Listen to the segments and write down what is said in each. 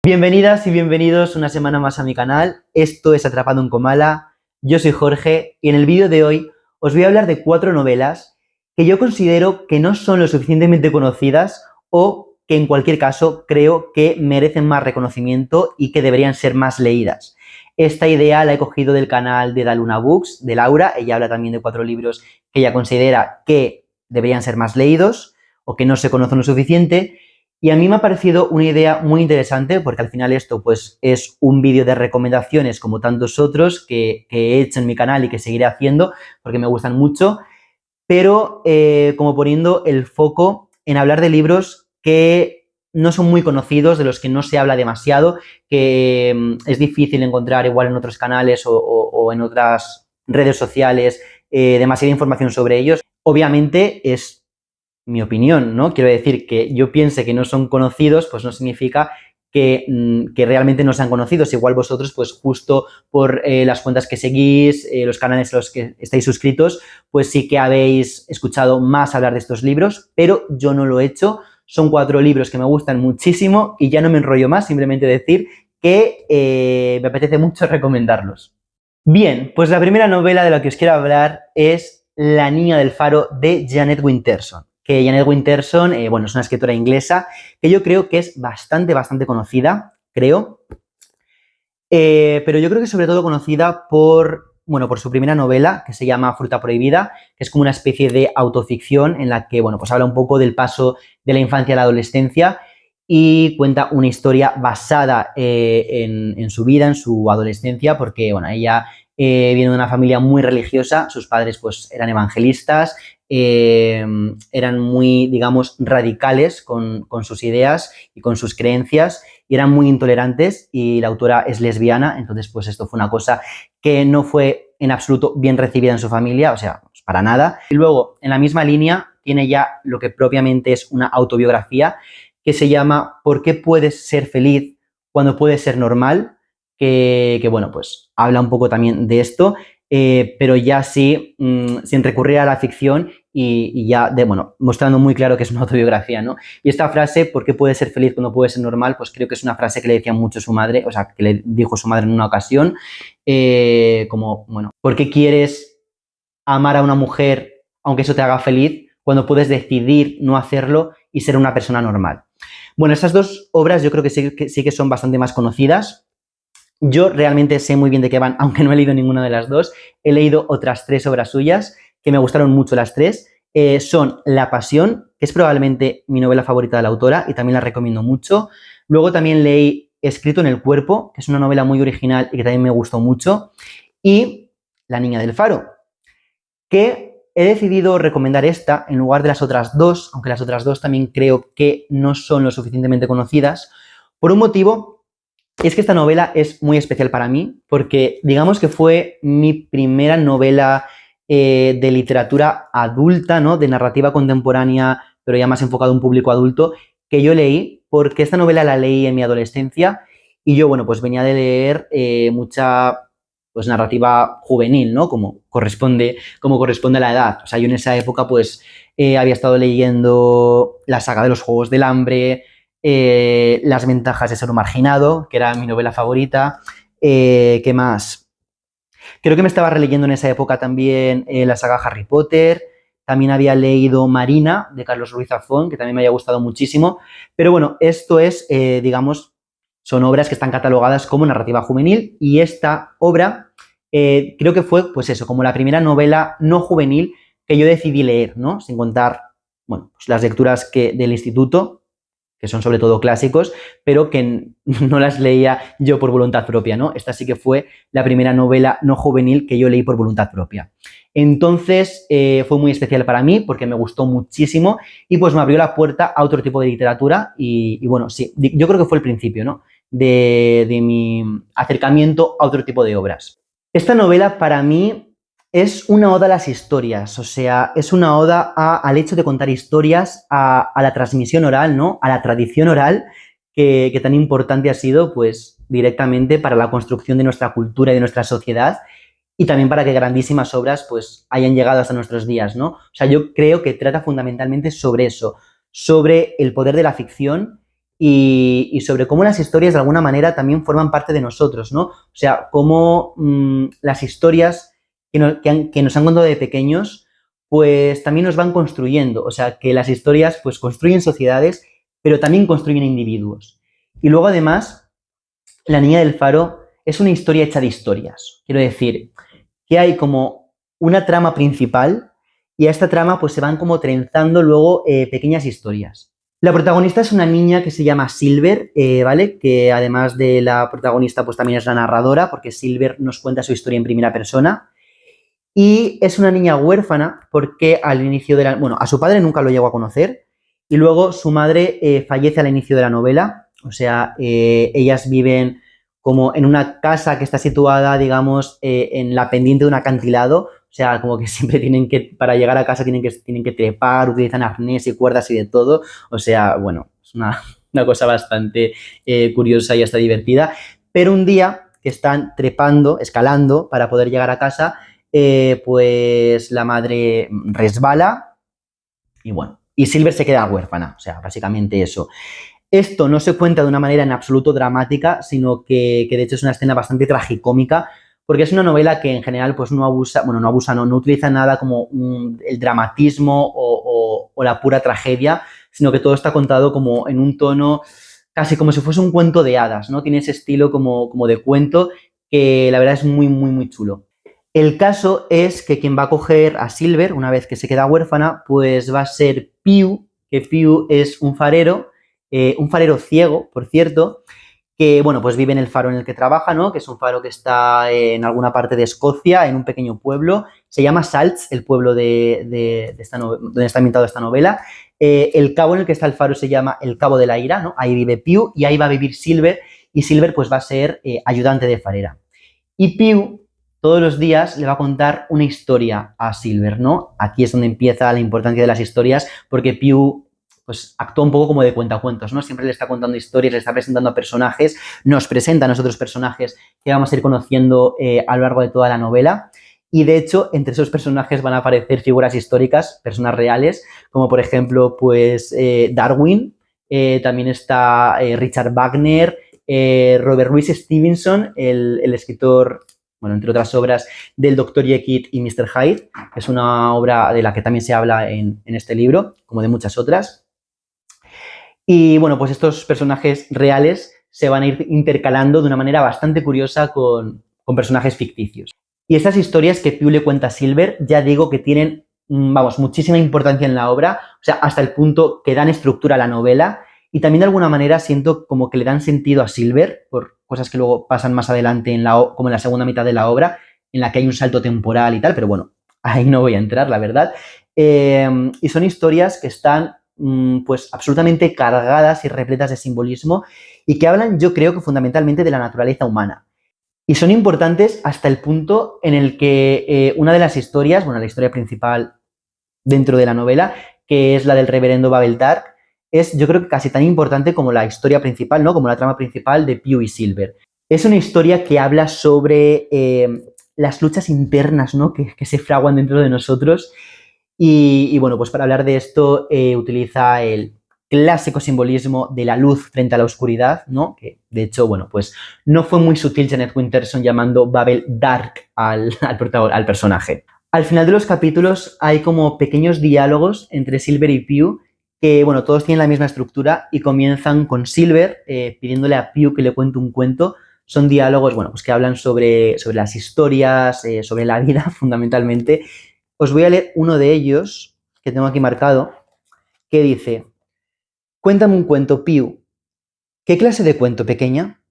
Bienvenidas y bienvenidos una semana más a mi canal. Esto es Atrapado en Comala. Yo soy Jorge y en el vídeo de hoy os voy a hablar de 4 novelas que yo considero que no son lo suficientemente conocidas o que en cualquier caso creo que merecen más reconocimiento y que deberían ser más leídas. Esta idea la he cogido del canal de Daluna Books, de Laura. Ella habla también de 4 libros que ella considera que deberían ser más leídos o que no se conocen lo suficiente. Y a mí me ha parecido una idea muy interesante porque al final esto pues es un vídeo de recomendaciones como tantos otros que he hecho en mi canal y que seguiré haciendo porque me gustan mucho, pero como poniendo el foco en hablar de libros que no son muy conocidos, de los que no se habla demasiado, que es difícil encontrar igual en otros canales o en otras redes sociales demasiada información sobre ellos. Obviamente es mi opinión, ¿no? Quiero decir que yo piense que no son conocidos, pues no significa que realmente no sean conocidos. Igual vosotros, pues justo por las cuentas que seguís, los canales en los que estáis suscritos, pues sí que habéis escuchado más hablar de estos libros, pero yo no lo he hecho. Son 4 libros que me gustan muchísimo y ya no me enrollo más, simplemente decir que me apetece mucho recomendarlos. Bien, pues la primera novela de la que os quiero hablar es La niña del faro de Jeanette Winterson. Que Jeanette Winterson, bueno, es una escritora inglesa que yo creo que es bastante conocida, creo. Pero yo creo que sobre todo conocida por, bueno, por su primera novela, que se llama Fruta Prohibida, que es como una especie de autoficción en la que, bueno, pues habla un poco del paso de la infancia a la adolescencia y cuenta una historia basada en su vida, en su adolescencia, porque, bueno, ella viene de una familia muy religiosa, sus padres, pues, eran evangelistas, eran muy, digamos, radicales con sus ideas y con sus creencias, y eran muy intolerantes, y la autora es lesbiana, entonces pues esto fue una cosa que no fue en absoluto bien recibida en su familia, o sea, pues, para nada. Y luego, en la misma línea, tiene ya lo que propiamente es una autobiografía que se llama ¿Por qué puedes ser feliz cuando puedes ser normal? Que bueno, pues habla un poco también de esto, pero ya sí, sin recurrir a la ficción y ya, bueno, mostrando muy claro que es una autobiografía, ¿no? Y esta frase, ¿por qué puede ser feliz cuando puede ser normal? Pues creo que es una frase que le decía mucho su madre, o sea, que le dijo su madre en una ocasión, como, bueno, ¿por qué quieres amar a una mujer aunque eso te haga feliz cuando puedes decidir no hacerlo y ser una persona normal? Bueno, estas 2 obras yo creo que sí que son bastante más conocidas. Yo realmente sé muy bien de qué van, aunque no he leído ninguna de las 2. He leído otras 3 obras suyas que me gustaron mucho las 3. Son La Pasión, que es probablemente mi novela favorita de la autora y también la recomiendo mucho. Luego también leí Escrito en el cuerpo, que es una novela muy original y que también me gustó mucho. Y La niña del faro, que he decidido recomendar esta en lugar de las otras 2, aunque las otras 2 también creo que no son lo suficientemente conocidas, por un motivo. Es que esta novela es muy especial para mí porque digamos que fue mi primera novela de literatura adulta, ¿no? De narrativa contemporánea, pero ya más enfocado a un público adulto, que yo leí, porque esta novela la leí en mi adolescencia y yo, bueno, pues venía de leer mucha pues narrativa juvenil, ¿no? Como corresponde a la edad. O sea, yo en esa época pues había estado leyendo la saga de los Juegos del Hambre, Las ventajas de ser un marginado, que era mi novela favorita. ¿Qué más? Creo que me estaba releyendo en esa época también la saga Harry Potter. También había leído Marina, de Carlos Ruiz Zafón, que también me haya gustado muchísimo. Pero bueno, esto es, digamos, son obras que están catalogadas como narrativa juvenil y esta obra creo que fue, pues eso, como la primera novela no juvenil que yo decidí leer, ¿no? Sin contar, bueno, pues las lecturas del instituto, que son sobre todo clásicos, pero que no las leía yo por voluntad propia, ¿no? Esta sí que fue la primera novela no juvenil que yo leí por voluntad propia. Entonces, fue muy especial para mí porque me gustó muchísimo y pues me abrió la puerta a otro tipo de literatura y bueno, sí, yo creo que fue el principio, ¿no? De mi acercamiento a otro tipo de obras. Esta novela para mí es una oda a las historias, o sea, es una oda al hecho de contar historias, a la transmisión oral, ¿no? A la tradición oral que tan importante ha sido, pues, directamente para la construcción de nuestra cultura y de nuestra sociedad y también para que grandísimas obras, pues, hayan llegado hasta nuestros días, ¿no? O sea, yo creo que trata fundamentalmente sobre eso, sobre el poder de la ficción y sobre cómo las historias de alguna manera también forman parte de nosotros, ¿no? O sea, cómo las historias que nos han contado de pequeños, pues también nos van construyendo. O sea, que las historias pues construyen sociedades, pero también construyen individuos. Y luego además, La Niña del Faro es una historia hecha de historias. Quiero decir, que hay como una trama principal y a esta trama pues se van como trenzando luego pequeñas historias. La protagonista es una niña que se llama Silver, ¿vale? Que además de la protagonista pues también es la narradora, porque Silver nos cuenta su historia en primera persona. Y es una niña huérfana porque al inicio de la... Bueno, a su padre nunca lo llegó a conocer y luego su madre fallece al inicio de la novela. O sea, ellas viven como en una casa que está situada, digamos, en la pendiente de un acantilado. O sea, como que siempre tienen que, para llegar a casa tienen que trepar, utilizan arnés y cuerdas y de todo. O sea, bueno, es una cosa bastante curiosa y hasta divertida. Pero un día que están trepando, escalando para poder llegar a casa, pues la madre resbala y bueno, y Silver se queda huérfana, o sea, básicamente eso. Esto no se cuenta de una manera en absoluto dramática, sino que de hecho es una escena bastante tragicómica, porque es una novela que en general pues no abusa, bueno, no abusa, no utiliza nada como el dramatismo o la pura tragedia, sino que todo está contado como en un tono casi como si fuese un cuento de hadas, ¿no? Tiene ese estilo como de cuento que la verdad es muy, muy, muy chulo. El caso es que quien va a coger a Silver, una vez que se queda huérfana, pues va a ser Pew, que Pew es un farero ciego, por cierto, que, bueno, pues vive en el faro en el que trabaja, ¿no? Que es un faro que está en alguna parte de Escocia, en un pequeño pueblo. Se llama Salts, el pueblo donde está ambientado esta novela. El cabo en el que está el faro se llama el Cabo de la Ira, ¿no? Ahí vive Pew y ahí va a vivir Silver, y Silver pues va a ser ayudante de farera. Y Pew todos los días le va a contar una historia a Silver, ¿no? Aquí es donde empieza la importancia de las historias, porque Pew pues actúa un poco como de cuentacuentos, ¿no? Siempre le está contando historias, le está presentando a personajes, nos presenta a nosotros personajes que vamos a ir conociendo a lo largo de toda la novela. Y de hecho, entre esos personajes van a aparecer figuras históricas, personas reales, como por ejemplo, pues Darwin, también está Richard Wagner, Robert Louis Stevenson, el escritor, bueno, entre otras obras, del Dr. Jekyll y Mr. Hyde, que es una obra de la que también se habla en este libro, como de muchas otras. Y bueno, pues estos personajes reales se van a ir intercalando de una manera bastante curiosa con personajes ficticios. Y estas historias que Pew le cuenta a Silver, ya digo que tienen, vamos, muchísima importancia en la obra, o sea, hasta el punto que dan estructura a la novela y también de alguna manera siento como que le dan sentido a Silver por cosas que luego pasan más adelante como en la segunda mitad de la obra, en la que hay un salto temporal y tal, pero bueno, ahí no voy a entrar, la verdad. Y son historias que están pues absolutamente cargadas y repletas de simbolismo y que hablan, yo creo que fundamentalmente de la naturaleza humana. Y son importantes hasta el punto en el que una de las historias, bueno, la historia principal dentro de la novela, que es la del reverendo Babel Dark, es yo creo que casi tan importante como la historia principal, ¿no? Como la trama principal de Pew y Silver. Es una historia que habla sobre las luchas internas, ¿no? Que se fraguan dentro de nosotros. Y bueno, pues para hablar de esto utiliza el clásico simbolismo de la luz frente a la oscuridad, ¿no? Que de hecho, bueno, pues no fue muy sutil Jeanette Winterson llamando Babel Dark al personaje. Al final de los capítulos hay como pequeños diálogos entre Silver y Pew que, bueno, todos tienen la misma estructura y comienzan con Silver pidiéndole a Pew que le cuente un cuento. Son diálogos, bueno, pues que hablan sobre las historias, sobre la vida fundamentalmente. Os voy a leer uno de ellos que tengo aquí marcado, que dice: cuéntame un cuento, Pew. ¿Qué clase de cuento, pequeña?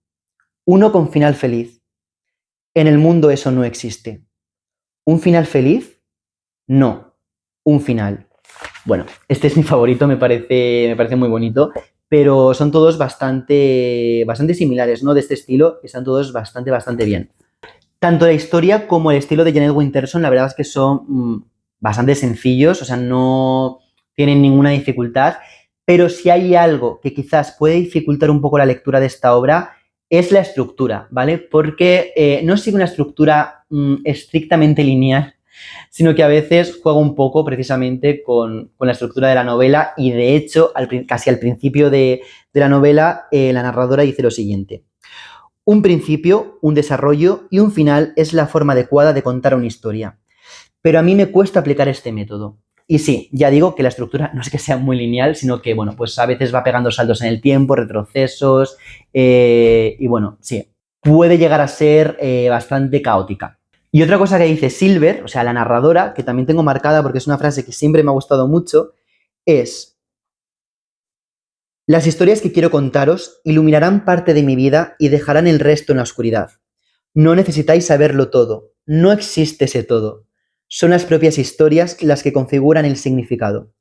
Uno con final feliz. En el mundo eso no existe. ¿Un final feliz? No, un final. Bueno, este es mi favorito, me parece muy bonito, pero son todos bastante similares, ¿no? De este estilo, están todos bastante bien. Tanto la historia como el estilo de Jeanette Winterson, la verdad es que son bastante sencillos, o sea, no tienen ninguna dificultad, pero si hay algo que quizás puede dificultar un poco la lectura de esta obra, es la estructura, ¿vale? Porque no sigue una estructura estrictamente lineal, sino que a veces juega un poco precisamente con la estructura de la novela y de hecho, casi al principio de la novela, la narradora dice lo siguiente. Un principio, un desarrollo y un final es la forma adecuada de contar una historia. Pero a mí me cuesta aplicar este método. Y sí, ya digo que la estructura no es que sea muy lineal, sino que, bueno, pues a veces va pegando saltos en el tiempo, retrocesos, y bueno, sí, puede llegar a ser bastante caótica. Y otra cosa que dice Silver, o sea, la narradora, que también tengo marcada porque es una frase que siempre me ha gustado mucho, es: las historias que quiero contaros iluminarán parte de mi vida y dejarán el resto en la oscuridad. No necesitáis saberlo todo, no existe ese todo. Son las propias historias las que configuran el significado.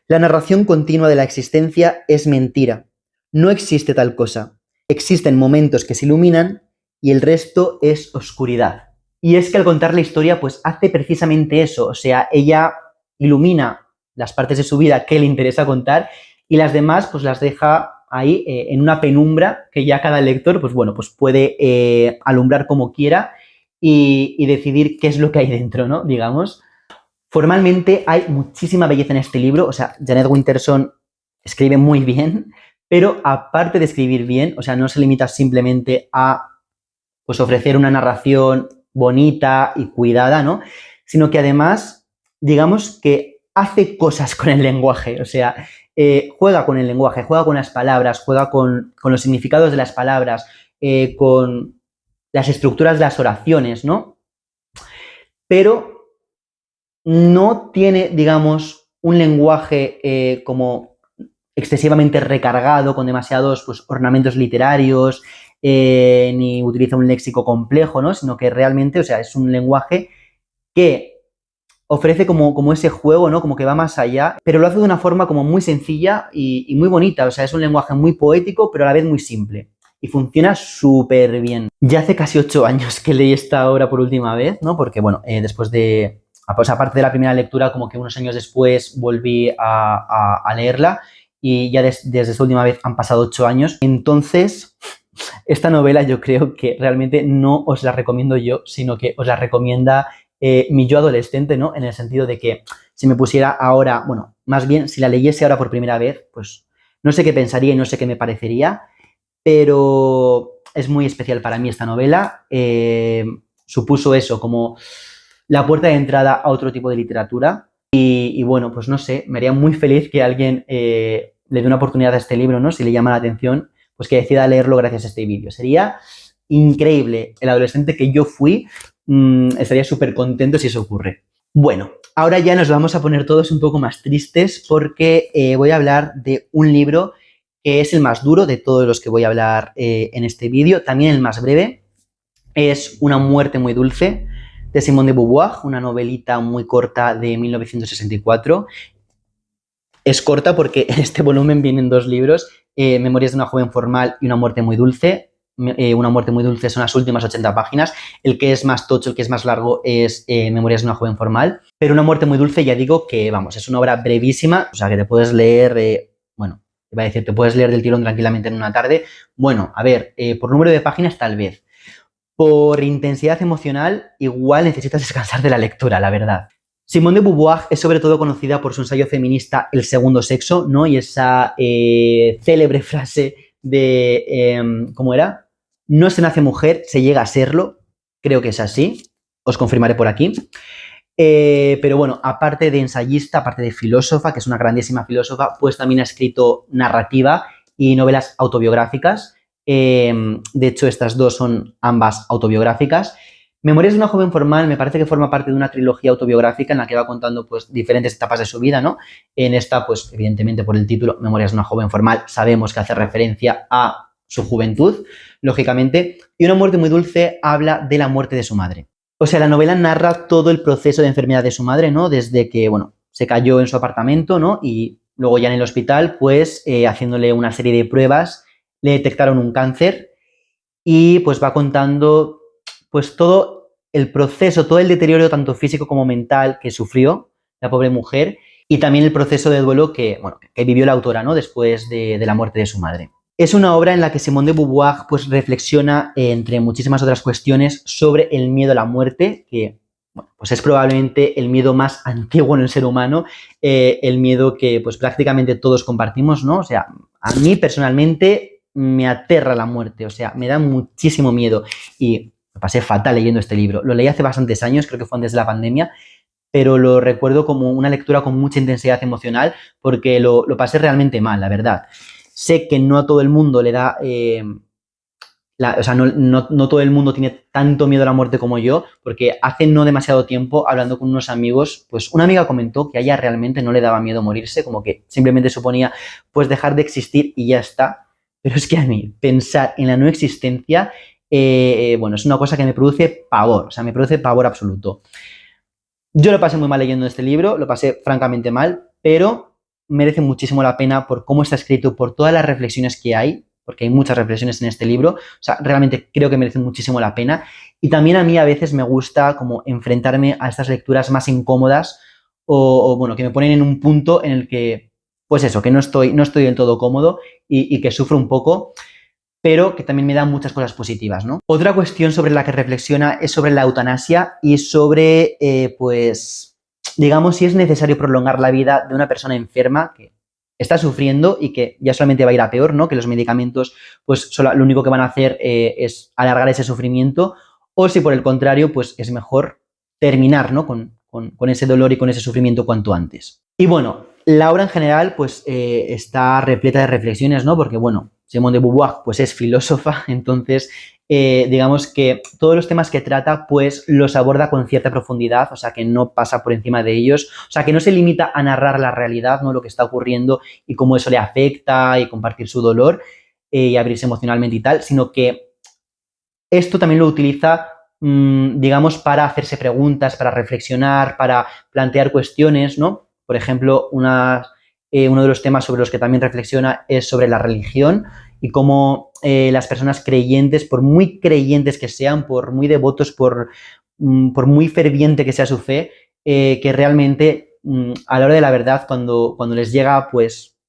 La narración continua de la existencia es mentira. No existe tal cosa. Existen momentos que se iluminan y el resto es oscuridad. Y es que al contar la historia, pues hace precisamente eso. O sea, ella ilumina las partes de su vida que le interesa contar y las demás pues las deja ahí en una penumbra que ya cada lector pues bueno, pues puede alumbrar como quiera y decidir qué es lo que hay dentro, ¿no? Digamos. Formalmente hay muchísima belleza en este libro, o sea, Jeanette Winterson escribe muy bien, pero aparte de escribir bien, o sea, no se limita simplemente a pues ofrecer una narración bonita y cuidada, ¿no? Sino que además, digamos que hace cosas con el lenguaje, o sea, juega con el lenguaje, juega con las palabras, juega con los significados de las palabras, con las estructuras de las oraciones, ¿no? Pero no tiene, digamos, un lenguaje como excesivamente recargado, con demasiados pues, ornamentos literarios, ni utiliza un léxico complejo, ¿no? Sino que realmente, o sea, es un lenguaje que ofrece como ese juego, ¿no? Como que va más allá, pero lo hace de una forma como muy sencilla y muy bonita, o sea, es un lenguaje muy poético, pero a la vez muy simple. Y funciona súper bien. Ya hace casi 8 años que leí esta obra por última vez, ¿no? Porque, bueno, después de... Pues aparte de la primera lectura, como que unos años después volví a leerla y ya desde esa última vez han pasado 8 años. Entonces, esta novela yo creo que realmente no os la recomiendo yo, sino que os la recomienda mi yo adolescente, ¿no? En el sentido de que si me pusiera ahora, bueno, más bien si la leyese ahora por primera vez, pues no sé qué pensaría y no sé qué me parecería, pero es muy especial para mí esta novela. Supuso eso, como la puerta de entrada a otro tipo de literatura. Y bueno, pues no sé, me haría muy feliz que alguien le dé una oportunidad a este libro, ¿no? Si le llama la atención, pues que decida leerlo gracias a este vídeo. Sería increíble. El adolescente que yo fui estaría súper contento si eso ocurre. Bueno, ahora ya nos vamos a poner todos un poco más tristes porque voy a hablar de un libro que es el más duro de todos los que voy a hablar en este vídeo, también el más breve. Es Una muerte muy dulce, de Simone de Beauvoir, una novelita muy corta de 1964. Es corta porque en este volumen vienen 2 libros, Memorias de una joven formal y Una muerte muy dulce. Una muerte muy dulce son las últimas 80 páginas. El que es más tocho, el que es más largo es Memorias de una joven formal. Pero Una muerte muy dulce, ya digo que, vamos, es una obra brevísima, o sea, que te puedes leer, bueno, iba a decir, te puedes leer del tirón tranquilamente en una tarde. Bueno, a ver, por número de páginas tal vez. Por intensidad emocional, igual necesitas descansar de la lectura, la verdad. Simone de Beauvoir es sobre todo conocida por su ensayo feminista El segundo sexo, ¿no? Y esa célebre frase de, ¿cómo era? No se nace mujer, se llega a serlo. Creo que es así. Os confirmaré por aquí. Pero bueno, aparte de ensayista, aparte de filósofa, que es una grandísima filósofa, pues también ha escrito narrativa y novelas autobiográficas. De hecho, estas 2 son ambas autobiográficas. Memorias de una joven formal me parece que forma parte de una trilogía autobiográfica en la que va contando pues diferentes etapas de su vida, ¿no? En esta, pues evidentemente por el título Memorias de una joven formal, sabemos que hace referencia a su juventud, lógicamente, y Una muerte muy dulce habla de la muerte de su madre. O sea, la novela narra todo el proceso de enfermedad de su madre, ¿no? Desde que, bueno, se cayó en su apartamento, ¿no? Y luego ya en el hospital, pues haciéndole una serie de pruebas, le detectaron un cáncer y pues va contando pues todo el proceso, todo el deterioro tanto físico como mental que sufrió la pobre mujer y también el proceso de duelo que, bueno, que vivió la autora, ¿no? Después de la muerte de su madre. Es una obra en la que Simone de Beauvoir pues reflexiona, entre muchísimas otras cuestiones, sobre el miedo a la muerte, que pues es probablemente el miedo más antiguo en el ser humano, el miedo que pues prácticamente todos compartimos, ¿no? O sea, a mí personalmente me aterra la muerte, o sea, me da muchísimo miedo y me pasé fatal leyendo este libro. Lo leí hace bastantes años, creo que fue antes de la pandemia, pero lo recuerdo como una lectura con mucha intensidad emocional porque lo pasé realmente mal, la verdad. Sé que no a todo el mundo le da o sea, no todo el mundo tiene tanto miedo a la muerte como yo, porque hace no demasiado tiempo, hablando con unos amigos, pues una amiga comentó que a ella realmente no le daba miedo morirse, como que simplemente suponía pues dejar de existir y ya está. Pero es que a mí pensar en la no existencia, bueno, es una cosa que me produce pavor, o sea, me produce pavor absoluto. Yo lo pasé muy mal leyendo este libro, lo pasé francamente mal, pero merece muchísimo la pena por cómo está escrito, por todas las reflexiones que hay, porque hay muchas reflexiones en este libro, o sea, realmente creo que merece muchísimo la pena. Y también a mí a veces me gusta como enfrentarme a estas lecturas más incómodas bueno, que me ponen en un punto en el que, pues eso, que no estoy del todo cómodo y que sufro un poco, pero que también me da muchas cosas positivas, ¿no? Otra cuestión sobre la que reflexiona es sobre la eutanasia y sobre, pues, digamos, si es necesario prolongar la vida de una persona enferma que está sufriendo y que ya solamente va a ir a peor, ¿no? Que los medicamentos, pues, lo único que van a hacer es alargar ese sufrimiento, o si por el contrario, pues, es mejor terminar, ¿no? Con ese dolor y con ese sufrimiento cuanto antes. Y bueno, la obra en general, pues, está repleta de reflexiones, ¿no? Porque, bueno, Simone de Beauvoir, pues, es filósofa, entonces, digamos que todos los temas que trata, pues, los aborda con cierta profundidad, o sea, que no pasa por encima de ellos, o sea, que no se limita a narrar la realidad, ¿no? Lo que está ocurriendo y cómo eso le afecta y compartir su dolor y abrirse emocionalmente y tal, sino que esto también lo utiliza, digamos, para hacerse preguntas, para reflexionar, para plantear cuestiones, ¿no? Por ejemplo, uno de los temas sobre los que también reflexiona es sobre la religión y cómo las personas creyentes, por muy creyentes que sean, por muy devotos, por muy ferviente que sea su fe, que realmente a la hora de la verdad, cuando les llega, pues,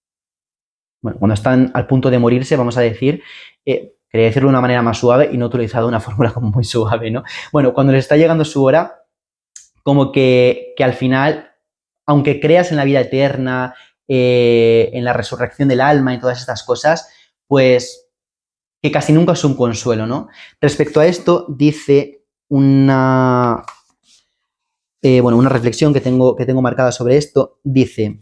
bueno, cuando están al punto de morirse, vamos a decir, quería decirlo de una manera más suave y no he utilizado una fórmula como muy suave, ¿no? Bueno, cuando les está llegando su hora, como que al final, aunque creas en la vida eterna, en la resurrección del alma y todas estas cosas, pues que casi nunca es un consuelo, ¿no? Respecto a esto, dice bueno, una reflexión que tengo marcada sobre esto, dice: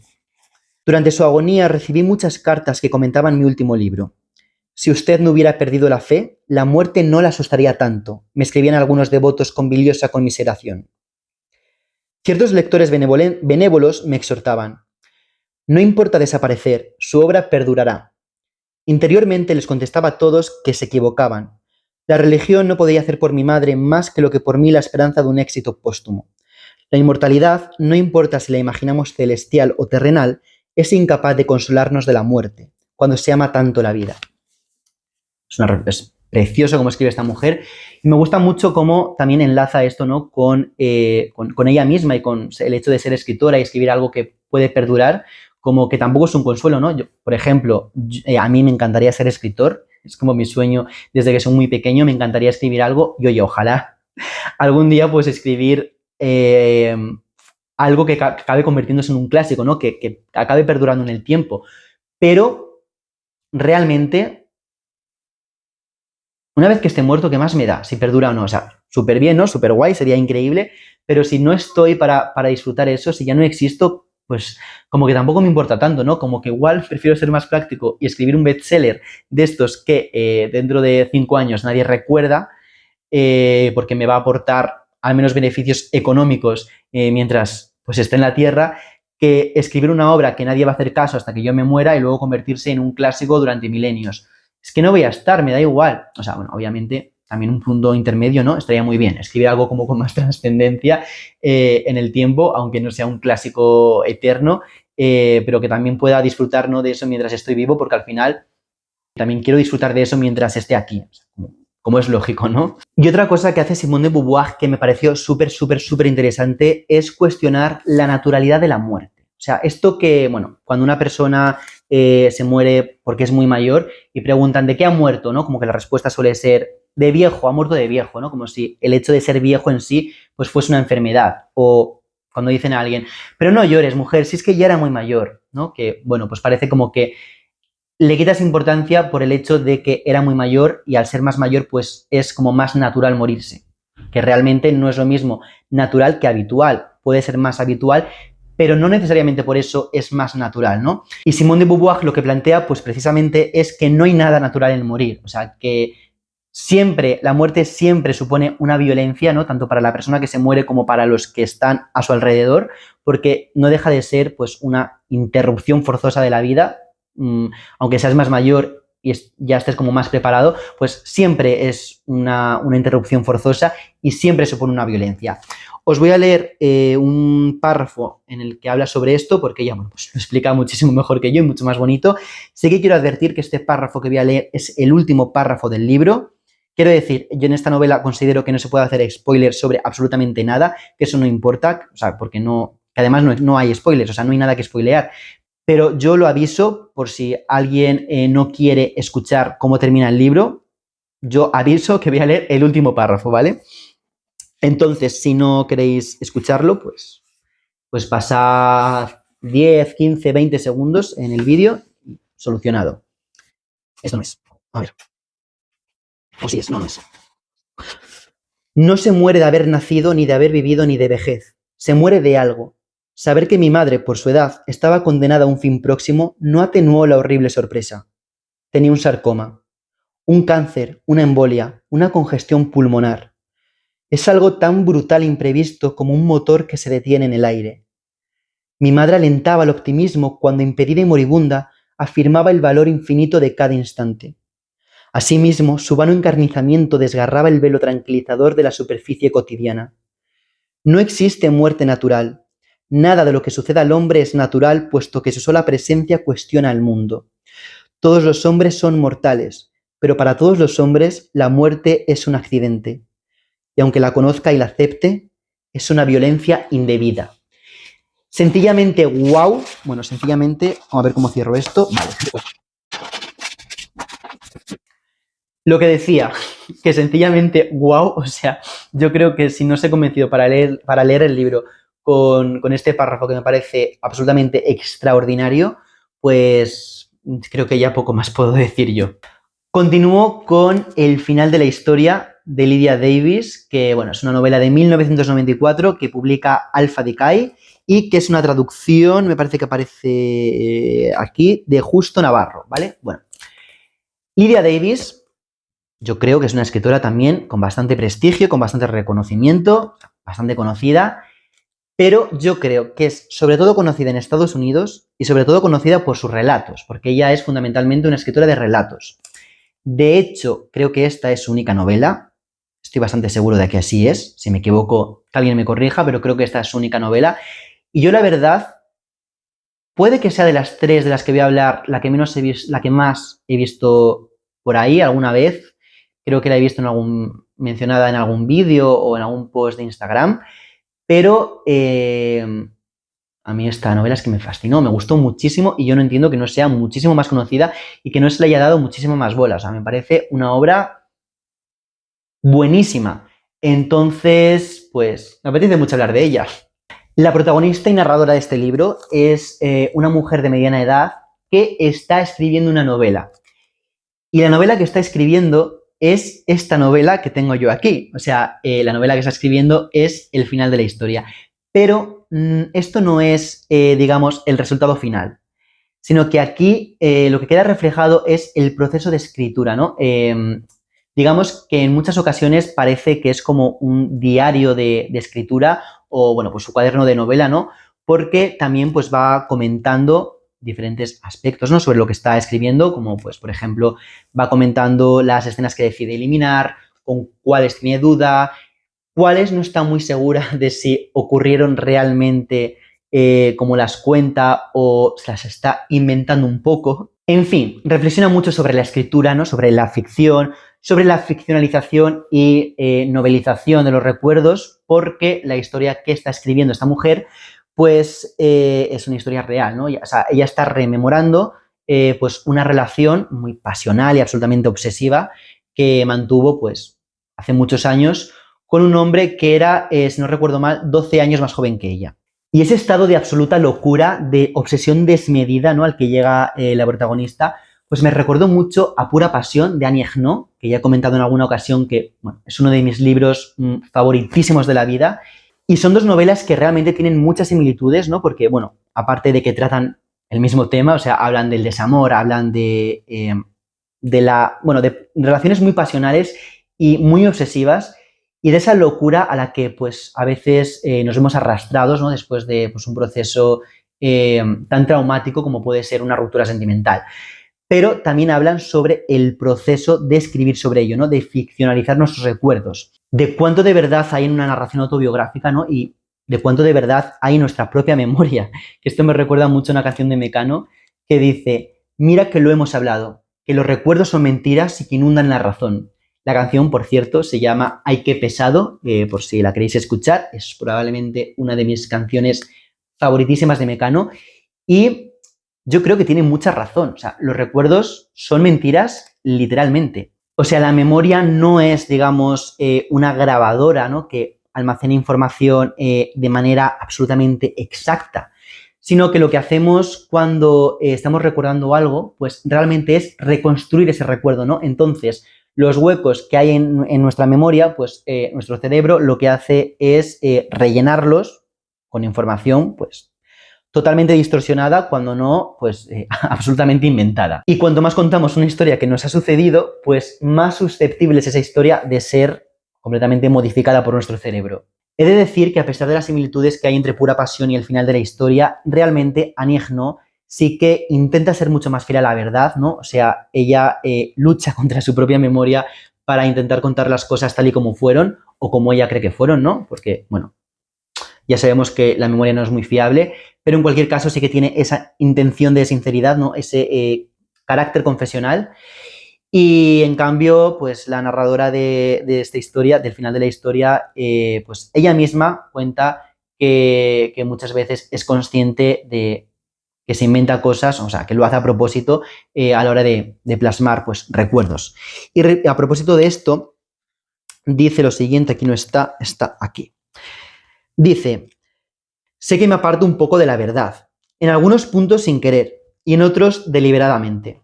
durante su agonía recibí muchas cartas que comentaban mi último libro. Si usted no hubiera perdido la fe, la muerte no la asustaría tanto, me escribían algunos devotos con biliosa conmiseración. Ciertos lectores benévolos me exhortaban: no importa desaparecer, su obra perdurará. Interiormente les contestaba a todos que se equivocaban. La religión no podía hacer por mi madre más que lo que por mí la esperanza de un éxito póstumo. La inmortalidad, no importa si la imaginamos celestial o terrenal, es incapaz de consolarnos de la muerte, cuando se ama tanto la vida. Es precioso como escribe esta mujer y me gusta mucho cómo también enlaza esto, ¿no? con ella misma y con el hecho de ser escritora y escribir algo que puede perdurar, como que tampoco es un consuelo, ¿no? Yo, por ejemplo, a mí me encantaría ser escritor, es como mi sueño desde que soy muy pequeño, me encantaría escribir algo y oye, ojalá algún día pues escribir algo que acabe convirtiéndose en un clásico, ¿no? Que acabe perdurando en el tiempo, pero realmente una vez que esté muerto, ¿qué más me da? Si perdura o no. O sea, súper bien, ¿no? Súper guay, sería increíble. Pero si no estoy para disfrutar eso, si ya no existo, pues como que tampoco me importa tanto, ¿no? Como que igual prefiero ser más práctico y escribir un bestseller de estos que dentro de 5 años nadie recuerda, porque me va a aportar al menos beneficios económicos mientras pues esté en la Tierra, que escribir una obra que nadie va a hacer caso hasta que yo me muera y luego convertirse en un clásico durante milenios. Es que no voy a estar, me da igual. O sea, bueno, obviamente también un punto intermedio, ¿no? Estaría muy bien. Escribir algo como con más trascendencia en el tiempo, aunque no sea un clásico eterno, pero que también pueda disfrutar, ¿no? De eso mientras estoy vivo, porque al final también quiero disfrutar de eso mientras esté aquí. O sea, como es lógico, ¿no? Y otra cosa que hace Simone de Beauvoir que me pareció súper, súper, súper interesante es cuestionar la naturalidad de la muerte. O sea, esto que, bueno, cuando una persona se muere porque es muy mayor y preguntan ¿de qué ha muerto?, ¿no? Como que la respuesta suele ser de viejo, ha muerto de viejo, ¿no? Como si el hecho de ser viejo en sí, pues fuese una enfermedad. O cuando dicen a alguien, pero no llores, mujer, si es que ya era muy mayor, ¿no? Que, bueno, pues parece como que le quitas importancia por el hecho de que era muy mayor y al ser más mayor, pues es como más natural morirse. Que realmente no es lo mismo natural que habitual. Puede ser más habitual, pero no necesariamente por eso es más natural, ¿no? Y Simone de Beauvoir lo que plantea, pues precisamente es que no hay nada natural en morir. O sea, que siempre, la muerte siempre supone una violencia, ¿no? Tanto para la persona que se muere como para los que están a su alrededor, porque no deja de ser, pues, una interrupción forzosa de la vida, aunque seas más mayor y ya estés como más preparado, pues siempre es una interrupción forzosa y siempre supone una violencia. Os voy a leer un párrafo en el que habla sobre esto, porque ella, bueno, pues lo explica muchísimo mejor que yo y mucho más bonito. Sí que quiero advertir que este párrafo que voy a leer es el último párrafo del libro. Quiero decir, yo en esta novela considero que no se puede hacer spoiler sobre absolutamente nada, que eso no importa, o sea, porque no, que además no hay spoilers, o sea, no hay nada que spoilear. Pero yo lo aviso por si alguien no quiere escuchar cómo termina el libro, yo aviso que voy a leer el último párrafo, ¿vale? Entonces, si no queréis escucharlo, pues pasad 10, 15, 20 segundos en el vídeo, solucionado. Esto no es. A ver. O sí es, no es. No se muere de haber nacido, ni de haber vivido, ni de vejez. Se muere de algo. Saber que mi madre, por su edad, estaba condenada a un fin próximo no atenuó la horrible sorpresa. Tenía un sarcoma, un cáncer, una embolia, una congestión pulmonar. Es algo tan brutal e imprevisto como un motor que se detiene en el aire. Mi madre alentaba el optimismo cuando, impedida y moribunda, afirmaba el valor infinito de cada instante. Asimismo, su vano encarnizamiento desgarraba el velo tranquilizador de la superficie cotidiana. No existe muerte natural. Nada de lo que suceda al hombre es natural, puesto que su sola presencia cuestiona al mundo. Todos los hombres son mortales, pero para todos los hombres la muerte es un accidente. Y aunque la conozca y la acepte, es una violencia indebida. Sencillamente, wow. Bueno, sencillamente, vamos a ver cómo cierro esto. Vale. Lo que decía, que sencillamente, wow, o sea, yo creo que si no os he convencido para leer el libro con este párrafo que me parece absolutamente extraordinario, pues creo que ya poco más puedo decir yo. Continúo con el final de la historia de Lydia Davis, que bueno, es una novela de 1994 que publica Alpha Decay y que es una traducción, me parece que aparece aquí, de Justo Navarro, ¿vale? Bueno, Lydia Davis, yo creo que es una escritora también con bastante prestigio, con bastante reconocimiento, bastante conocida, pero yo creo que es sobre todo conocida en Estados Unidos y sobre todo conocida por sus relatos, porque ella es fundamentalmente una escritora de relatos. De hecho, creo que esta es su única novela. Estoy bastante seguro de que así es. Si me equivoco, que alguien me corrija, pero creo que esta es su única novela. Y yo, la verdad, puede que sea de las tres de las que voy a hablar, la que más he visto por ahí alguna vez. Creo que la he visto mencionada en algún vídeo o en algún post de Instagram. Pero a mí esta novela es que me fascinó, me gustó muchísimo y yo no entiendo que no sea muchísimo más conocida y que no se le haya dado muchísimo más bola. O sea, me parece una obra buenísima. Entonces, pues, me apetece mucho hablar de ella. La protagonista y narradora de este libro es una mujer de mediana edad que está escribiendo una novela. Y la novela que está escribiendo es esta novela que tengo yo aquí. O sea, la novela que está escribiendo es el final de la historia. Pero esto no es, digamos, el resultado final, sino que aquí lo que queda reflejado es el proceso de escritura, ¿no? Digamos que en muchas ocasiones parece que es como un diario de escritura o, bueno, pues su cuaderno de novela, ¿no? Porque también pues va comentando diferentes aspectos, ¿no? Sobre lo que está escribiendo, como pues, por ejemplo, va comentando las escenas que decide eliminar, con cuáles tiene duda, cuáles no está muy segura de si ocurrieron realmente como las cuenta o se las está inventando un poco. En fin, reflexiona mucho sobre la escritura, ¿no? Sobre la ficción, sobre la ficcionalización y novelización de los recuerdos, porque la historia que está escribiendo esta mujer, pues es una historia real, ¿no? O sea, ella está rememorando pues una relación muy pasional y absolutamente obsesiva que mantuvo, pues, hace muchos años con un hombre que era, si no recuerdo mal, 12 años más joven que ella. Y ese estado de absoluta locura, de obsesión desmedida, ¿no?, al que llega la protagonista, pues me recordó mucho a Pura Pasión de Annie Ernaux, que ya he comentado en alguna ocasión que, bueno, es uno de mis libros favoritísimos de la vida. Y son dos novelas que realmente tienen muchas similitudes, ¿no? Porque, bueno, aparte de que tratan el mismo tema, o sea, hablan del desamor, hablan de relaciones muy pasionales y muy obsesivas, y de esa locura a la que, pues, a veces nos vemos arrastrados, ¿no?, después de, pues, un proceso tan traumático como puede ser una ruptura sentimental. Pero también hablan sobre el proceso de escribir sobre ello, ¿no?, de ficcionalizar nuestros recuerdos, de cuánto de verdad hay en una narración autobiográfica, ¿no?, y de cuánto de verdad hay en nuestra propia memoria. Esto me recuerda mucho a una canción de Mecano que dice: mira que lo hemos hablado, que los recuerdos son mentiras y que inundan la razón. La canción, por cierto, se llama Ay, qué pesado, por si la queréis escuchar, es probablemente una de mis canciones favoritísimas de Mecano, y yo creo que tiene mucha razón. O sea, los recuerdos son mentiras literalmente. O sea, la memoria no es, digamos, una grabadora, ¿no?, que almacena información de manera absolutamente exacta, sino que lo que hacemos cuando estamos recordando algo, pues realmente es reconstruir ese recuerdo, ¿no? Entonces, los huecos que hay en nuestra memoria, pues nuestro cerebro lo que hace es rellenarlos con información, pues totalmente distorsionada, cuando no, pues absolutamente inventada. Y cuanto más contamos una historia que nos ha sucedido, pues más susceptible es esa historia de ser completamente modificada por nuestro cerebro. He de decir que, a pesar de las similitudes que hay entre Pura Pasión y el final de la historia, realmente Annie Ernaux sí que intenta ser mucho más fiel a la verdad, ¿no? O sea, ella lucha contra su propia memoria para intentar contar las cosas tal y como fueron, o como ella cree que fueron, ¿no? Porque, bueno, ya sabemos que la memoria no es muy fiable, pero en cualquier caso sí que tiene esa intención de sinceridad, ¿no?, ese carácter confesional. Y en cambio, pues la narradora de esta historia, del final de la historia, pues ella misma cuenta que muchas veces es consciente de que se inventa cosas, o sea, que lo hace a propósito a la hora de plasmar, pues, recuerdos. Y a propósito de esto, dice lo siguiente, aquí no está, está aquí. Dice: sé que me aparto un poco de la verdad, en algunos puntos sin querer y en otros deliberadamente.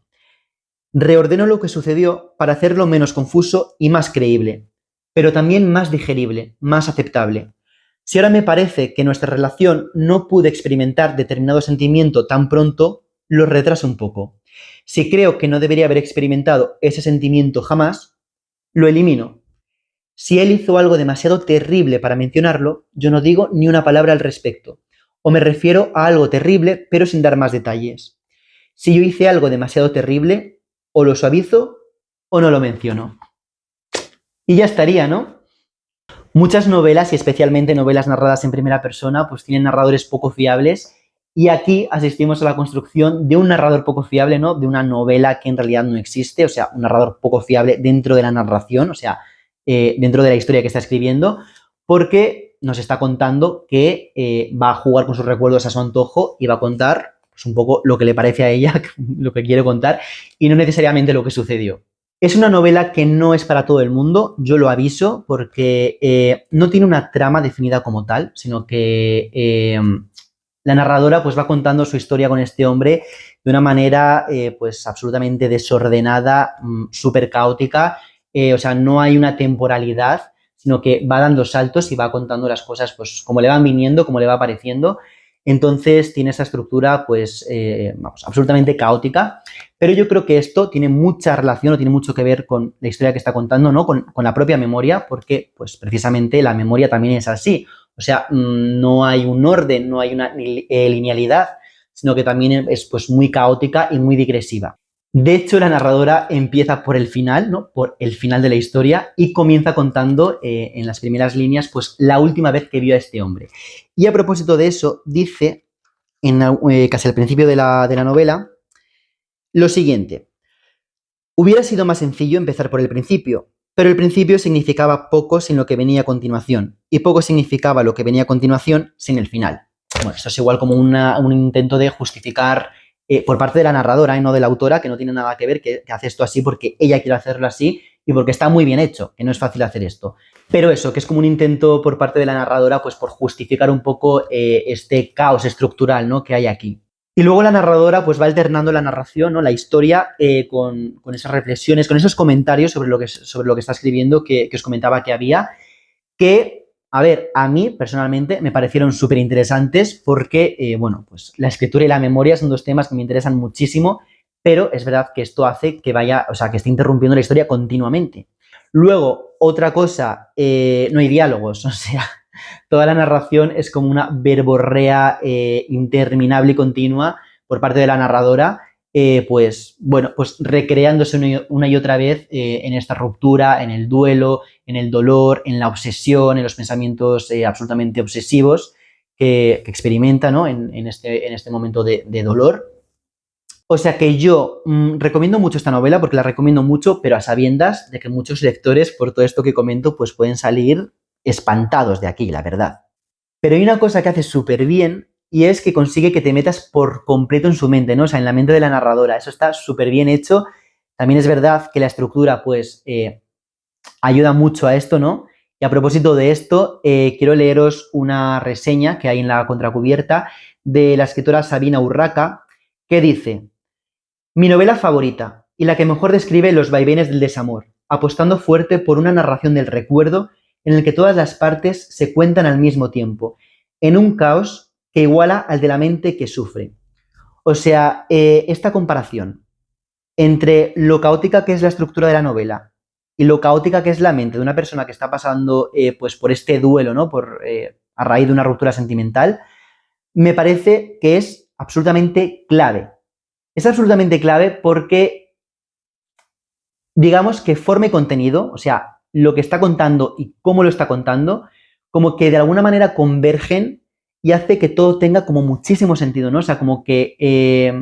Reordeno lo que sucedió para hacerlo menos confuso y más creíble, pero también más digerible, más aceptable. Si ahora me parece que nuestra relación no pude experimentar determinado sentimiento tan pronto, lo retraso un poco. Si creo que no debería haber experimentado ese sentimiento jamás, lo elimino. Si él hizo algo demasiado terrible para mencionarlo, yo no digo ni una palabra al respecto, o me refiero a algo terrible pero sin dar más detalles. Si yo hice algo demasiado terrible, o lo suavizo o no lo menciono. Y ya estaría, ¿no? Muchas novelas, y especialmente novelas narradas en primera persona, pues tienen narradores poco fiables, y aquí asistimos a la construcción de un narrador poco fiable, ¿no?, de una novela que en realidad no existe, o sea, un narrador poco fiable dentro de la narración, o sea, dentro de la historia que está escribiendo, porque nos está contando que va a jugar con sus recuerdos a su antojo y va a contar, pues, un poco lo que le parece a ella, lo que quiere contar, y no necesariamente lo que sucedió. Es una novela que no es para todo el mundo, yo lo aviso, porque no tiene una trama definida como tal, sino que la narradora, pues, va contando su historia con este hombre de una manera pues absolutamente desordenada, súper caótica. O sea, no hay una temporalidad, sino que va dando saltos y va contando las cosas, pues, como le van viniendo, como le va apareciendo. Entonces tiene esa estructura, pues, vamos, absolutamente caótica. Pero yo creo que esto tiene mucha relación o tiene mucho que ver con la historia que está contando, ¿no?, con la propia memoria, porque, pues, precisamente la memoria también es así. O sea, no hay un orden, no hay una linealidad, sino que también es, pues, muy caótica y muy digresiva. De hecho, la narradora empieza por el final, ¿no?, por el final de la historia, y comienza contando en las primeras líneas, pues, la última vez que vio a este hombre. Y a propósito de eso, dice, casi al principio de la novela, lo siguiente: hubiera sido más sencillo empezar por el principio, pero el principio significaba poco sin lo que venía a continuación, y poco significaba lo que venía a continuación sin el final. Bueno, esto es igual como un intento de justificar por parte de la narradora y no de la autora, que no tiene nada que ver, que hace esto así porque ella quiere hacerlo así y porque está muy bien hecho, que no es fácil hacer esto. Pero eso, que es como un intento por parte de la narradora, pues por justificar un poco este caos estructural, ¿no?, que hay aquí. Y luego la narradora pues va alternando la narración, ¿no?, la historia, con esas reflexiones, con esos comentarios sobre lo que está escribiendo que os comentaba que había, que, a ver, a mí personalmente me parecieron súper interesantes porque, bueno, pues la escritura y la memoria son dos temas que me interesan muchísimo, pero es verdad que esto hace que vaya, o sea, que esté interrumpiendo la historia continuamente. Luego, otra cosa, no hay diálogos, o sea, toda la narración es como una verborrea interminable y continua por parte de la narradora, pues, bueno, pues recreándose una y otra vez en esta ruptura, en el duelo, en el dolor, en la obsesión, en los pensamientos absolutamente obsesivos que experimenta, ¿no?, en este momento de dolor. O sea que yo recomiendo mucho esta novela porque la recomiendo mucho, pero a sabiendas de que muchos lectores, por todo esto que comento, pues pueden salir espantados de aquí, la verdad. Pero hay una cosa que hace súper bien y es que consigue que te metas por completo en su mente, ¿no? O sea, en la mente de la narradora. Eso está súper bien hecho. También es verdad que la estructura, pues, ayuda mucho a esto, ¿no? Y a propósito de esto, quiero leeros una reseña que hay en la contracubierta de la escritora Sabina Urraca, que dice: mi novela favorita y la que mejor describe los vaivenes del desamor, apostando fuerte por una narración del recuerdo en el que todas las partes se cuentan al mismo tiempo, en un caos que iguala al de la mente que sufre. O sea, esta comparación entre lo caótica que es la estructura de la novela y lo caótica que es la mente de una persona que está pasando pues por este duelo, ¿no?, a raíz de una ruptura sentimental, me parece que es absolutamente clave. Es absolutamente clave porque, digamos, que forme contenido, o sea, lo que está contando y cómo lo está contando, como que de alguna manera convergen y hace que todo tenga como muchísimo sentido, ¿no? O sea, como que,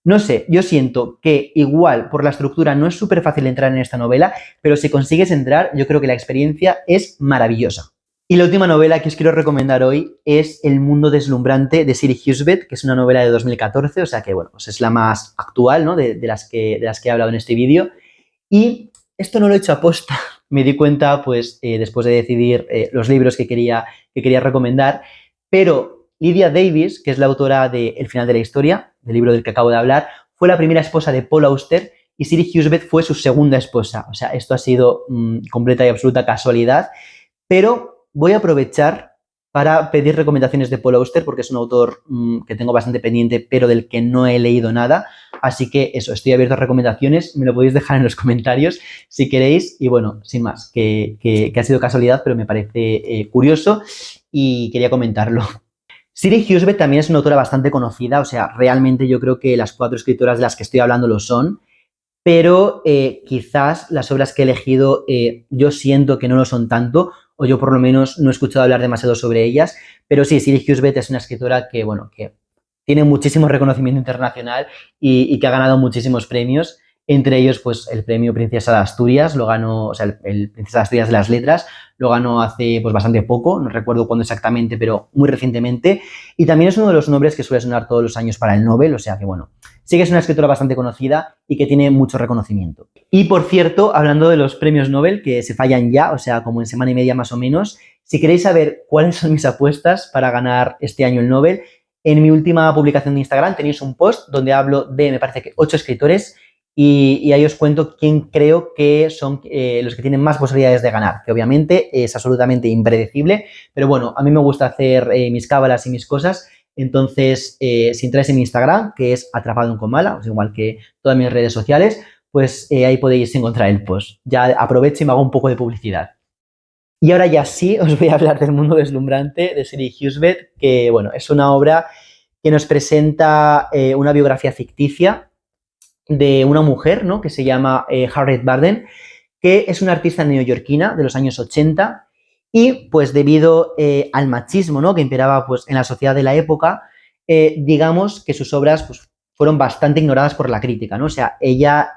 no sé, yo siento que igual por la estructura no es súper fácil entrar en esta novela, pero si consigues entrar, yo creo que la experiencia es maravillosa. Y la última novela que os quiero recomendar hoy es El mundo deslumbrante de Siri Husbeth, que es una novela de 2014, o sea que, bueno, pues es la más actual, ¿no?, de las que he hablado en este vídeo. Y esto no lo he hecho aposta, me di cuenta, pues, después de decidir los libros que quería recomendar, pero Lydia Davis, que es la autora de El final de la historia, del libro del que acabo de hablar, fue la primera esposa de Paul Auster y Siri Husbeth fue su segunda esposa. O sea, esto ha sido completa y absoluta casualidad, pero voy a aprovechar para pedir recomendaciones de Paul Auster porque es un autor que tengo bastante pendiente, pero del que no he leído nada. Así que eso, estoy abierto a recomendaciones, me lo podéis dejar en los comentarios si queréis. Y bueno, sin más, que ha sido casualidad, pero me parece curioso y quería comentarlo. Siri Husbeth también es una autora bastante conocida, o sea, realmente yo creo que las 4 escritoras de las que estoy hablando lo son, pero quizás las obras que he elegido yo siento que no lo son tanto, o yo por lo menos no he escuchado hablar demasiado sobre ellas, pero sí, Siri Husbeth es una escritora que, bueno, que tiene muchísimo reconocimiento internacional y que ha ganado muchísimos premios, entre ellos, pues, el premio Princesa de Asturias, lo ganó, o sea, el Princesa de Asturias de las Letras, lo ganó hace, pues, bastante poco, no recuerdo cuándo exactamente, pero muy recientemente, y también es uno de los nombres que suele sonar todos los años para el Nobel, o sea que, bueno, sí que es una escritora bastante conocida y que tiene mucho reconocimiento. Y, por cierto, hablando de los premios Nobel, que se fallan ya, o sea, como en semana y media más o menos, si queréis saber cuáles son mis apuestas para ganar este año el Nobel, en mi última publicación de Instagram tenéis un post donde hablo de, me parece que 8 escritores y ahí os cuento quién creo que son los que tienen más posibilidades de ganar, que obviamente es absolutamente impredecible, pero bueno, a mí me gusta hacer mis cábalas y mis cosas. Entonces, si entráis en mi Instagram, que es Atrapado en Comala, o sea, igual que todas mis redes sociales, pues ahí podéis encontrar el post. Ya aprovecho y me hago un poco de publicidad. Y ahora ya sí, os voy a hablar del mundo deslumbrante de Siri Husbeth, que, bueno, es una obra que nos presenta una biografía ficticia de una mujer, ¿no?, que se llama Harriet Barden, que es una artista neoyorquina de los años 80 y, pues, debido al machismo, ¿no?, que imperaba, pues, en la sociedad de la época, digamos que sus obras, pues, fueron bastante ignoradas por la crítica, ¿no? O sea, ella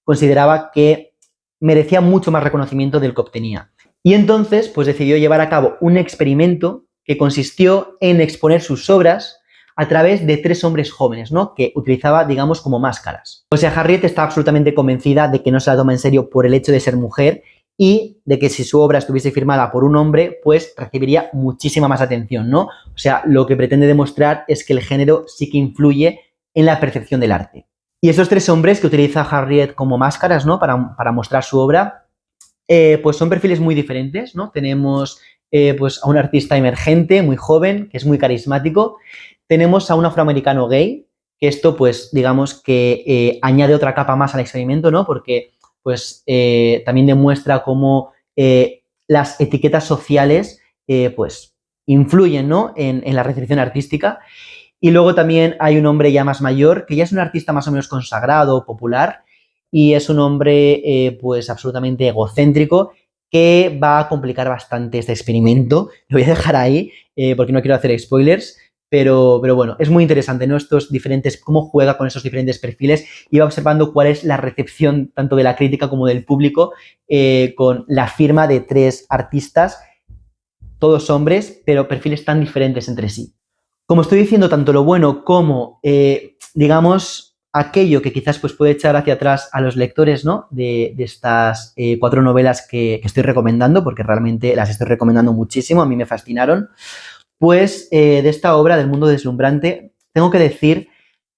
consideraba que merecía mucho más reconocimiento del que obtenía. Y entonces, pues, decidió llevar a cabo un experimento que consistió en exponer sus obras a través de 3 hombres jóvenes, ¿no? Que utilizaba, digamos, como máscaras. O sea, Harriet está absolutamente convencida de que no se la toma en serio por el hecho de ser mujer y de que si su obra estuviese firmada por un hombre, pues recibiría muchísima más atención, ¿no? O sea, lo que pretende demostrar es que el género sí que influye en la percepción del arte. Y esos 3 hombres que utiliza Harriet como máscaras, ¿no? Para mostrar su obra, pues son perfiles muy diferentes, ¿no? Tenemos pues a un artista emergente, muy joven, que es muy carismático. Tenemos a un afroamericano gay, que esto, pues, digamos que añade otra capa más al experimento, ¿no? Porque, pues, también demuestra cómo las etiquetas sociales, pues, influyen, ¿no? En la recepción artística. Y luego también hay un hombre ya más mayor, que ya es un artista más o menos consagrado, popular, y es un hombre pues absolutamente egocéntrico que va a complicar bastante este experimento. Lo voy a dejar ahí porque no quiero hacer spoilers, pero bueno, es muy interesante, ¿no? Estos diferentes, cómo juega con esos diferentes perfiles y va observando cuál es la recepción tanto de la crítica como del público con la firma de 3 artistas, todos hombres, pero perfiles tan diferentes entre sí. Como estoy diciendo, tanto lo bueno como, digamos, aquello que quizás pues, puede echar hacia atrás a los lectores, ¿no? De estas 4 novelas que estoy recomendando, porque realmente las estoy recomendando muchísimo, a mí me fascinaron, pues de esta obra del mundo deslumbrante, tengo que decir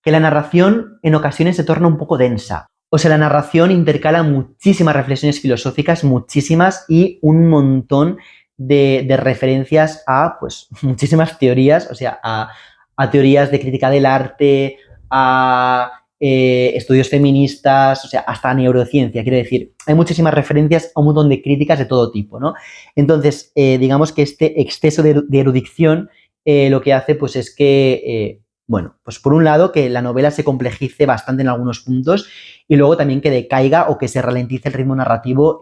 que la narración en ocasiones se torna un poco densa. O sea, la narración intercala muchísimas reflexiones filosóficas, muchísimas y un montón de referencias a, pues, muchísimas teorías, o sea, a teorías de crítica del arte, a estudios feministas, o sea, hasta a neurociencia, quiero decir, hay muchísimas referencias a un montón de críticas de todo tipo, ¿no? Entonces, digamos que este exceso de erudición lo que hace, pues, es que, bueno, pues por un lado, que la novela se complejice bastante en algunos puntos y luego también que decaiga o que se ralentice el ritmo narrativo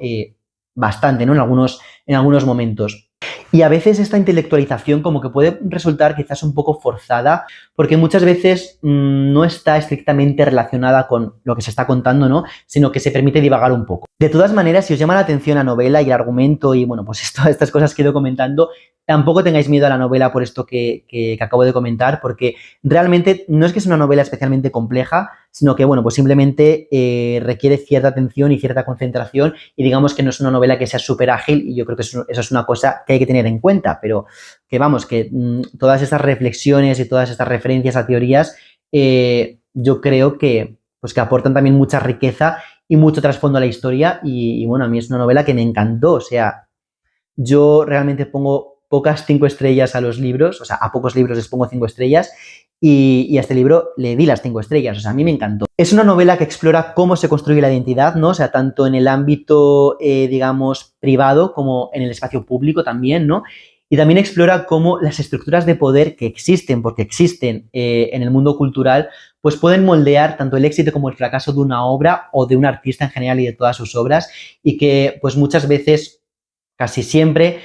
bastante, ¿no? En algunos momentos. Y a veces esta intelectualización como que puede resultar quizás un poco forzada, porque muchas veces no está estrictamente relacionada con lo que se está contando, ¿no? Sino que se permite divagar un poco. De todas maneras, si os llama la atención la novela y el argumento y, bueno, pues todas estas cosas que he ido comentando, tampoco tengáis miedo a la novela por esto que acabo de comentar, porque realmente no es que sea una novela especialmente compleja, sino que, bueno, pues simplemente requiere cierta atención y cierta concentración y digamos que no es una novela que sea súper ágil y yo creo que eso es una cosa que hay que tener en cuenta, pero que vamos, que todas estas reflexiones y todas estas referencias a teorías yo creo que, pues que aportan también mucha riqueza y mucho trasfondo a la historia y bueno, a mí es una novela que me encantó, o sea, yo realmente pongo pocas 5 estrellas a los libros, o sea, a pocos libros les pongo 5 estrellas y a este libro le di las 5 estrellas, o sea, a mí me encantó. Es una novela que explora cómo se construye la identidad, ¿no? O sea, tanto en el ámbito, digamos, privado como en el espacio público también, ¿no? Y también explora cómo las estructuras de poder que existen, porque existen en el mundo cultural, pues pueden moldear tanto el éxito como el fracaso de una obra o de un artista en general y de todas sus obras y que pues muchas veces, casi siempre,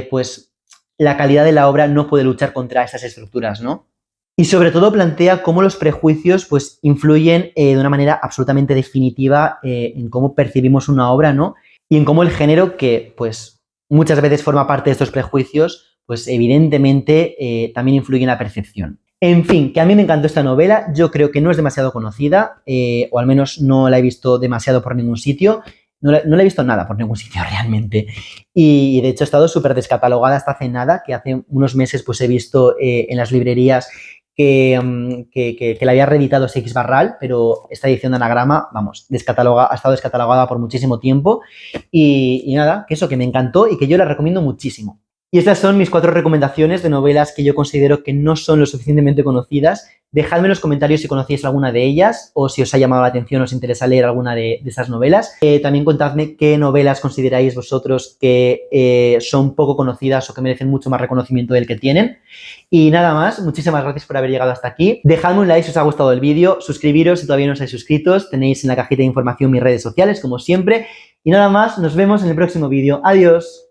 pues la calidad de la obra no puede luchar contra esas estructuras, ¿no? Y sobre todo plantea cómo los prejuicios pues, influyen de una manera absolutamente definitiva en cómo percibimos una obra, ¿no? Y en cómo el género, que pues muchas veces forma parte de estos prejuicios, pues evidentemente también influye en la percepción. En fin, que a mí me encantó esta novela, yo creo que no es demasiado conocida, o al menos no la he visto demasiado por ningún sitio, no la he visto nada por ningún sitio realmente. Y de hecho ha estado súper descatalogada hasta hace nada, que hace unos meses pues he visto en las librerías que la había reeditado Seix Barral, pero esta edición de Anagrama, vamos, ha estado descatalogada por muchísimo tiempo y nada, que eso, que me encantó y que yo la recomiendo muchísimo. Y estas son mis 4 recomendaciones de novelas que yo considero que no son lo suficientemente conocidas. Dejadme en los comentarios si conocéis alguna de ellas o si os ha llamado la atención o os interesa leer alguna de estas novelas. También contadme qué novelas consideráis vosotros que son poco conocidas o que merecen mucho más reconocimiento del que tienen. Y nada más, muchísimas gracias por haber llegado hasta aquí. Dejadme un like si os ha gustado el vídeo, suscribiros si todavía no estáis suscritos, tenéis en la cajita de información mis redes sociales como siempre. Y nada más, nos vemos en el próximo vídeo. Adiós.